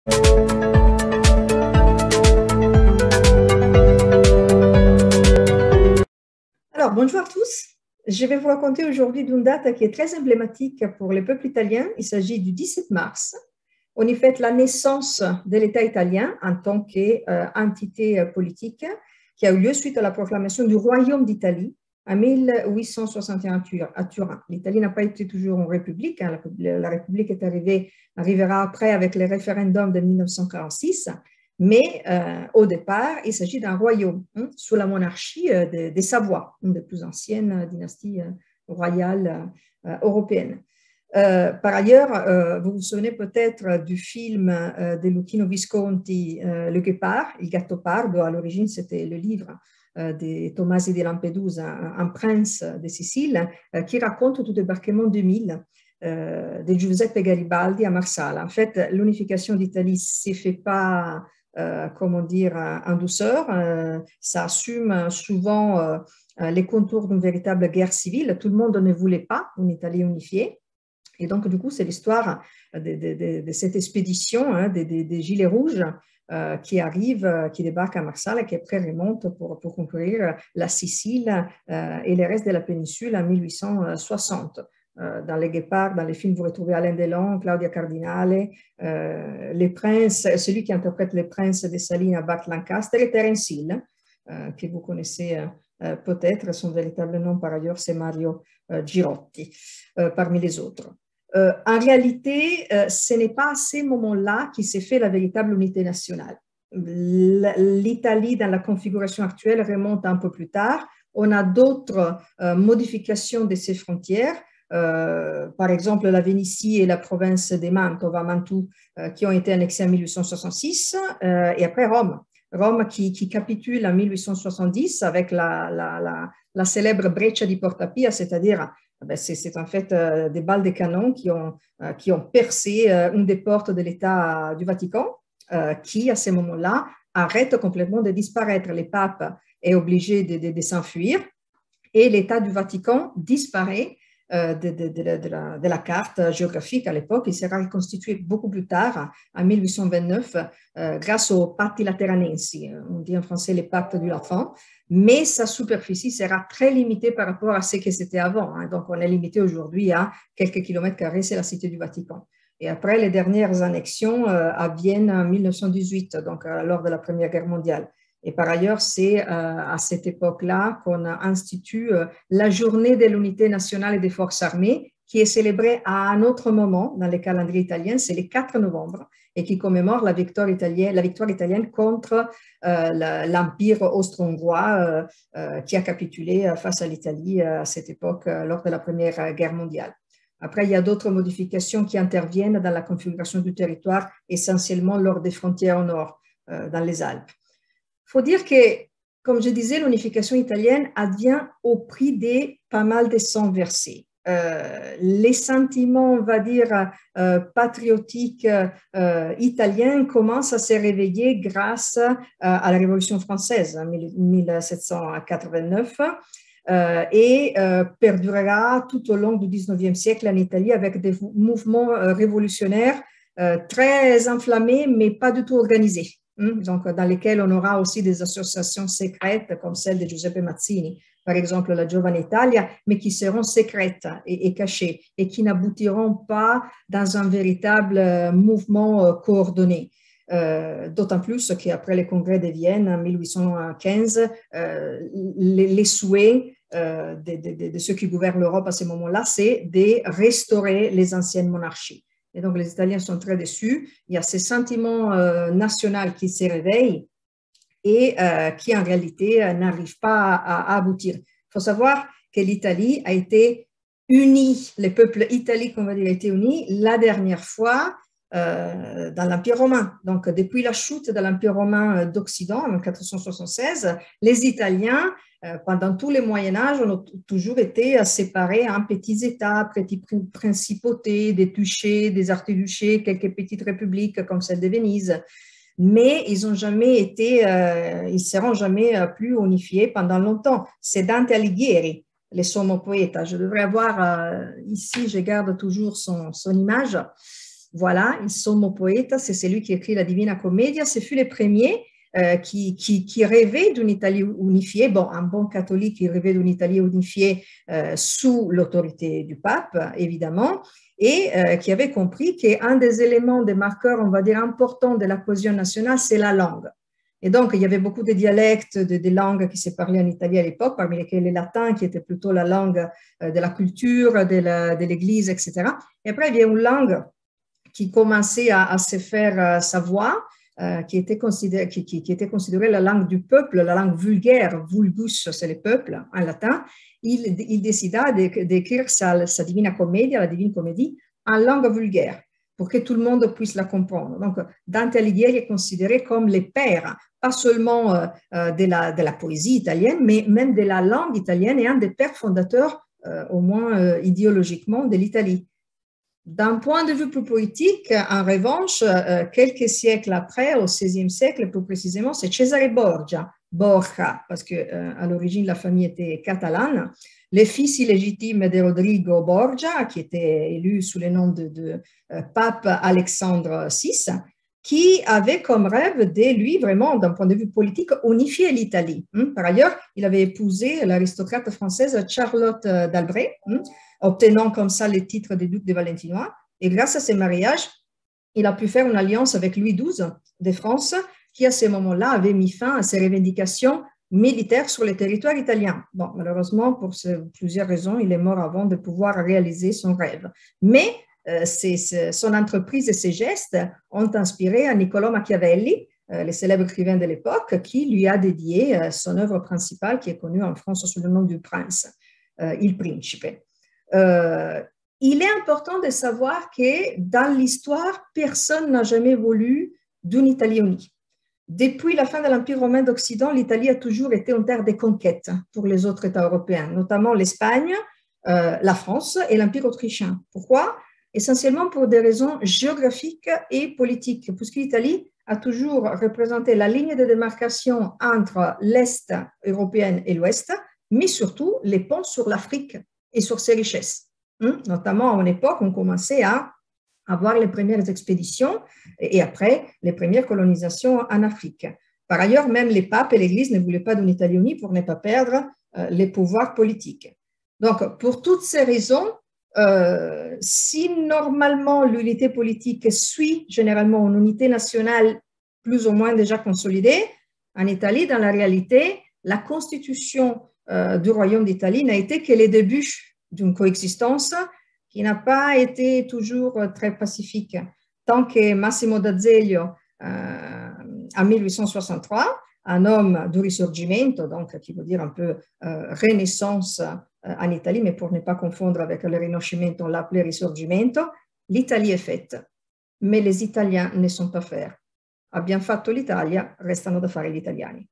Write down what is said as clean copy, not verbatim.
Alors, bonjour à tous. Je vais vous raconter aujourd'hui d'une date qui est très emblématique pour le peuple italien. Il s'agit du 17 mars. On y fête la naissance de l'État italien en tant qu'entité politique qui a eu lieu suite à la proclamation du Royaume d'Italie en 1861 à Turin. L'Italie n'a pas été toujours une république. La république arrivera après avec le référendum de 1946. Mais au départ, il s'agit d'un royaume sous la monarchie des Savoie, une des plus anciennes dynasties royales européennes. Par ailleurs, vous vous souvenez peut-être du film de Luchino Visconti, Le Guépard, Il Gattopardo. À l'origine, c'était le livre de Tomasi di Lampedusa, un prince de Sicile, qui raconte tout le débarquement 2000 de Giuseppe Garibaldi à Marsala. En fait, l'unification d'Italie ne s'est fait pas comment dire, en douceur. Ça assume souvent les contours d'une véritable guerre civile. Tout le monde ne voulait pas une Italie unifiée. Et donc, du coup, c'est l'histoire de cette expédition des Gilets rouges qui arrivent, qui débarquent à Marsala et qui après remontent pour conquérir la Sicile et le reste de la péninsule en 1860. Dans Les Guépards, dans les films, vous retrouvez Alain Delon, Claudia Cardinale, les princes, celui qui interprète les princes de Salines à Burt Lancaster et Terence Hill, que vous connaissez peut-être. Son véritable nom, par ailleurs, c'est Mario Girotti, parmi les autres. En réalité, ce n'est pas à ces moments-là qu'il s'est fait la véritable unité nationale. L'Italie, dans la configuration actuelle, remonte un peu plus tard. On a d'autres modifications de ses frontières. Par exemple, la Vénétie et la province de Mantova, Mantoue, qui ont été annexées en 1866, et après Rome. Rome qui capitule en 1870 avec la célèbre Breccia di Porta Pia, c'est-à-dire c'est en fait des balles de canon qui ont percé une des portes de l'État du Vatican, qui à ce moment-là arrête complètement de disparaître. Le pape est obligé de s'enfuir et l'État du Vatican disparaît de la carte géographique à l'époque. Il sera reconstitué beaucoup plus tard, en 1829, grâce aux Patti Lateranensi, on dit en français les pactes du Lateran, mais sa superficie sera très limitée par rapport à ce que c'était avant. Donc, on est limité aujourd'hui à quelques kilomètres carrés, c'est la cité du Vatican. Et après, les dernières annexions viennent en 1918, donc lors de la Première Guerre mondiale. Et par ailleurs, c'est à cette époque-là qu'on institue la journée de l'unité nationale et des forces armées, qui est célébrée à un autre moment dans le calendrier italien, c'est le 4 novembre, et qui commémore la victoire italienne contre l'Empire austro-hongrois qui a capitulé face à l'Italie à cette époque lors de la Première Guerre mondiale. Après, il y a d'autres modifications qui interviennent dans la configuration du territoire, essentiellement lors des frontières au nord, dans les Alpes. Il faut dire que, comme je disais, l'unification italienne advient au prix de pas mal de sang versé. Les sentiments, on va dire, patriotiques italiens commencent à se réveiller grâce à la Révolution française en 1789 et perdurera tout au long du 19e siècle en Italie avec des mouvements révolutionnaires très enflammés, mais pas du tout organisés. Donc, dans lesquels on aura aussi des associations secrètes comme celle de Giuseppe Mazzini, par exemple la Giovane Italia, mais qui seront secrètes et cachées et qui n'aboutiront pas dans un véritable mouvement coordonné. D'autant plus qu'après les congrès de Vienne en 1815, les souhaits de ceux qui gouvernent l'Europe à ce moment-là, c'est de restaurer les anciennes monarchies. Et donc, les Italiens sont très déçus. Il y a ces sentiments nationaux qui se réveillent et qui, en réalité, n'arrivent pas à aboutir. Il faut savoir que l'Italie a été unie, le peuple italique, on va dire, a été uni la dernière fois dans l'Empire romain. Donc, depuis la chute de l'Empire romain d'Occident en 476, les Italiens, pendant tout le Moyen-Âge, ont toujours été séparés en petits États, petites principautés, des duchés, des archiduchés, quelques petites républiques comme celle de Venise. Mais ils ont jamais été, ils seront jamais plus unifiés pendant longtemps. C'est Dante Alighieri, le sommo poeta. Je devrais avoir ici, je garde toujours son image. voilà, il sommo poeta, c'est celui qui écrit la Divina Commedia, ce fut le premier qui rêvait d'une Italie unifiée, bon, un bon catholique qui rêvait d'une Italie unifiée sous l'autorité du pape, évidemment, et qui avait compris qu'un des éléments, des marqueurs, on va dire, importants de la cohésion nationale, c'est la langue. Et donc, il y avait beaucoup de dialectes, de langues qui se parlaient en Italie à l'époque, parmi lesquels le latin, qui était plutôt la langue de la culture, de l'Église, etc. Et après, il y a une langue qui commençait à se faire savoir, qui était considérée la langue du peuple, la langue vulgaire, vulgus, c'est le peuple en latin. Il décida d'écrire sa Divina Commedia, la Divine Comédie, en langue vulgaire, pour que tout le monde puisse la comprendre. Donc, Dante Alighieri est considéré comme le père, pas seulement de la poésie italienne, mais même de la langue italienne et un des pères fondateurs, au moins idéologiquement, de l'Italie. D'un point de vue plus politique, en revanche, quelques siècles après, au XVIe siècle plus précisément, c'est Cesare Borgia, parce qu'à l'origine la famille était catalane, le fils illégitime de Rodrigo Borgia, qui était élu sous le nom de pape Alexandre VI, qui avait comme rêve de lui, vraiment, d'un point de vue politique, unifier l'Italie. Par ailleurs, il avait épousé l'aristocrate française Charlotte d'Albret, obtenant comme ça les titres de duc de Valentinois. Et grâce à ce mariage, il a pu faire une alliance avec Louis XII de France, qui à ce moment-là avait mis fin à ses revendications militaires sur le territoire italien. Bon, malheureusement, pour plusieurs raisons, il est mort avant de pouvoir réaliser son rêve. Mais son entreprise et ses gestes ont inspiré à Niccolò Machiavelli, le célèbre écrivain de l'époque, qui lui a dédié son œuvre principale, qui est connue en France sous le nom du Prince, Il Principe. Il est important de savoir que dans l'histoire, personne n'a jamais voulu d'une Italie unie. Depuis la fin de l'Empire romain d'Occident, l'Italie a toujours été une terre de conquête pour les autres États européens, notamment l'Espagne, la France et l'Empire autrichien. Pourquoi? Essentiellement pour des raisons géographiques et politiques, puisque l'Italie a toujours représenté la ligne de démarcation entre l'Est européen et l'Ouest, mais surtout les ponts sur l'Afrique et sur ses richesses. Notamment à une époque, on commençait à avoir les premières expéditions et après les premières colonisations en Afrique. Par ailleurs, même les papes et l'Église ne voulaient pas d'une Italie unie pour ne pas perdre les pouvoirs politiques. Donc, pour toutes ces raisons, si normalement l'unité politique suit généralement une unité nationale plus ou moins déjà consolidée, en Italie, dans la réalité, la constitution du Royaume d'Italie n'a été que le début d'une coexistence qui n'a pas été toujours très pacifique. Tant que Massimo d'Azeglio, en 1863, un homme du Risorgimento, donc qui veut dire un peu renaissance en Italie, mais pour ne pas confondre avec le Rinascimento, on l'appelait Risorgimento, l'Italie est faite, mais les Italiens ne sont pas faits. Abbiamo fatto l'Italia, restano da fare gli italiani.